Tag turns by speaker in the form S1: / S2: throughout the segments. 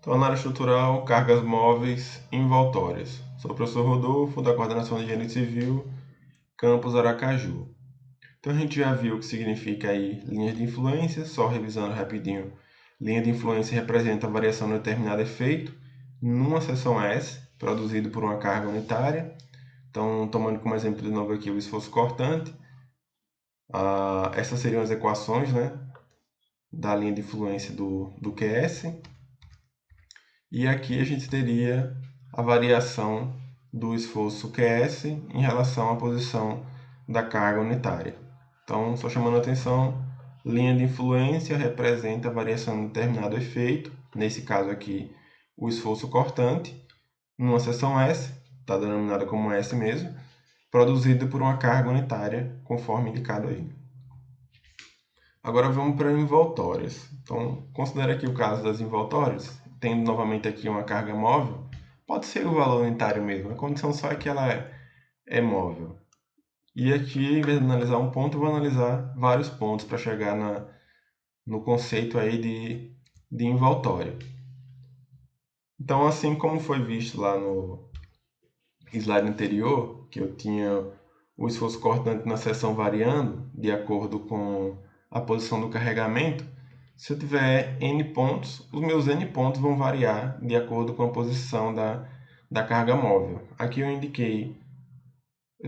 S1: Então, análise estrutural, cargas móveis envoltórias. Sou o professor Rodolfo, da Coordenação de Engenharia Civil, Campus Aracaju. Então, a gente já viu o que significa aí linhas de influência, só revisando rapidinho. Linha de influência representa a variação de determinado efeito numa seção S, produzido por uma carga unitária. Então, tomando como exemplo de novo aqui o esforço cortante, essas seriam as equações, né, da linha de influência do QS. E aqui a gente teria a variação do esforço QS em relação à posição da carga unitária. Então, só chamando a atenção, linha de influência representa a variação de determinado efeito, nesse caso aqui, o esforço cortante, numa seção S, está denominada como S mesmo, produzido por uma carga unitária, conforme indicado aí. Agora vamos para envoltórias. Então, considere aqui o caso das envoltórias, tendo novamente aqui uma carga móvel, pode ser o valor unitário mesmo, a condição só é que ela é móvel. E aqui, em vez de analisar um ponto, eu vou analisar vários pontos para chegar no conceito aí de envoltório. Então, assim como foi visto lá no slide anterior, que eu tinha o esforço cortante na seção variando de acordo com a posição do carregamento, se eu tiver N pontos, os meus N pontos vão variar de acordo com a posição da carga móvel. Aqui eu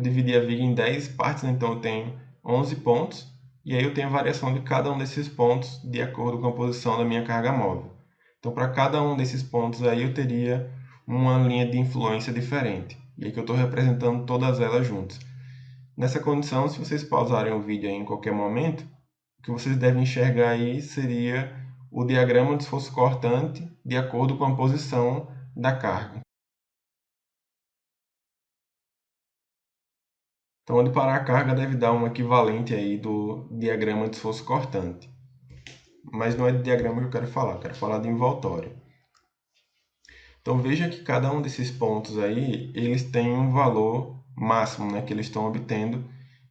S1: dividi a viga em 10 partes, então eu tenho 11 pontos, e aí eu tenho a variação de cada um desses pontos de acordo com a posição da minha carga móvel. Então, para cada um desses pontos aí, eu teria uma linha de influência diferente. E aqui eu estou representando todas elas juntas. Nessa condição, se vocês pausarem o vídeo aí em qualquer momento, o que vocês devem enxergar aí seria o diagrama de esforço cortante de acordo com a posição da carga. Então, onde parar a carga deve dar um equivalente aí do diagrama de esforço cortante. Mas não é de diagrama que eu quero falar de envoltório. Então, veja que cada um desses pontos aí, eles têm um valor máximo, né, que eles estão obtendo,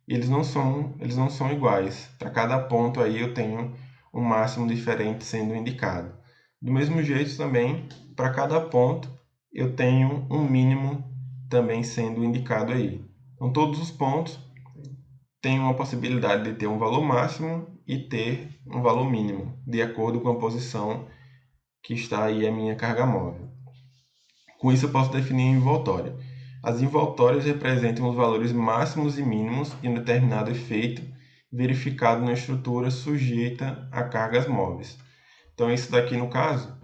S1: e eles não são iguais. Para cada ponto aí eu tenho um máximo diferente sendo indicado. Do mesmo jeito também, para cada ponto eu tenho um mínimo também sendo indicado aí. Então, todos os pontos têm uma possibilidade de ter um valor máximo e ter um valor mínimo, de acordo com a posição que está aí a minha carga móvel. Com isso, eu posso definir a envoltória. As envoltórias representam os valores máximos e mínimos de um determinado efeito verificado na estrutura sujeita a cargas móveis. Então, isso daqui, no caso,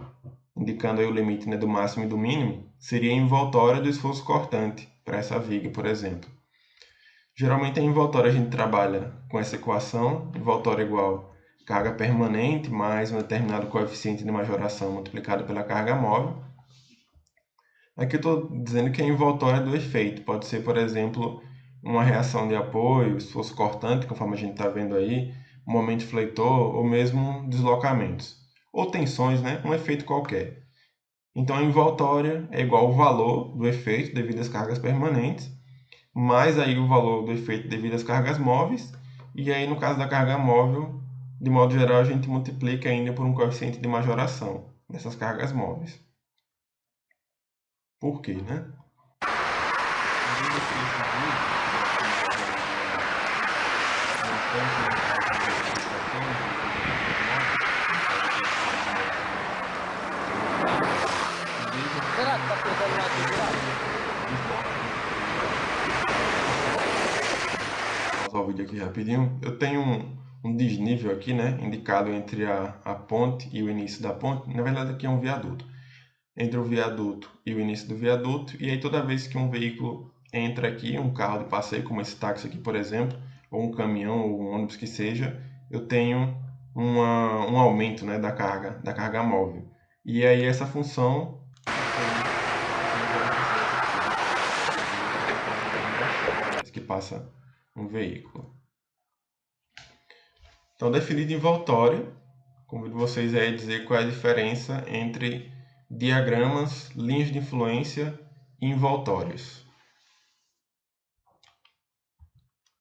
S1: indicando aí o limite, né, do máximo e do mínimo, seria a envoltória do esforço cortante, para essa viga, por exemplo. Geralmente, a envoltória a gente trabalha com essa equação, envoltória igual carga permanente mais um determinado coeficiente de majoração multiplicado pela carga móvel. Aqui eu estou dizendo que é envoltória do efeito. Pode ser, por exemplo, uma reação de apoio, esforço cortante, conforme a gente está vendo aí, um momento fleitor, ou mesmo deslocamentos. Ou tensões, né? Um efeito qualquer. Então, a envoltória é igual ao valor do efeito devido às cargas permanentes, mais aí o valor do efeito devido às cargas móveis, e aí no caso da carga móvel, de modo geral, a gente multiplica ainda por um coeficiente de majoração dessas cargas móveis. Por quê, né?
S2: Será que tá pegando mais
S1: Pausar o vídeo aqui rapidinho. Eu tenho um desnível aqui, né? Indicado entre a ponte e o início da ponte. Na verdade, aqui é um viaduto. Entre o viaduto e o início do viaduto. E aí, toda vez que um veículo entra aqui, um carro de passeio, como esse táxi aqui, por exemplo, ou um caminhão, ou um ônibus que seja, eu tenho um aumento, né, da carga móvel. E aí, essa função que passa um veículo. Então, definido envoltório, convido vocês a dizer qual é a diferença entre diagramas, linhas de influência e envoltórios.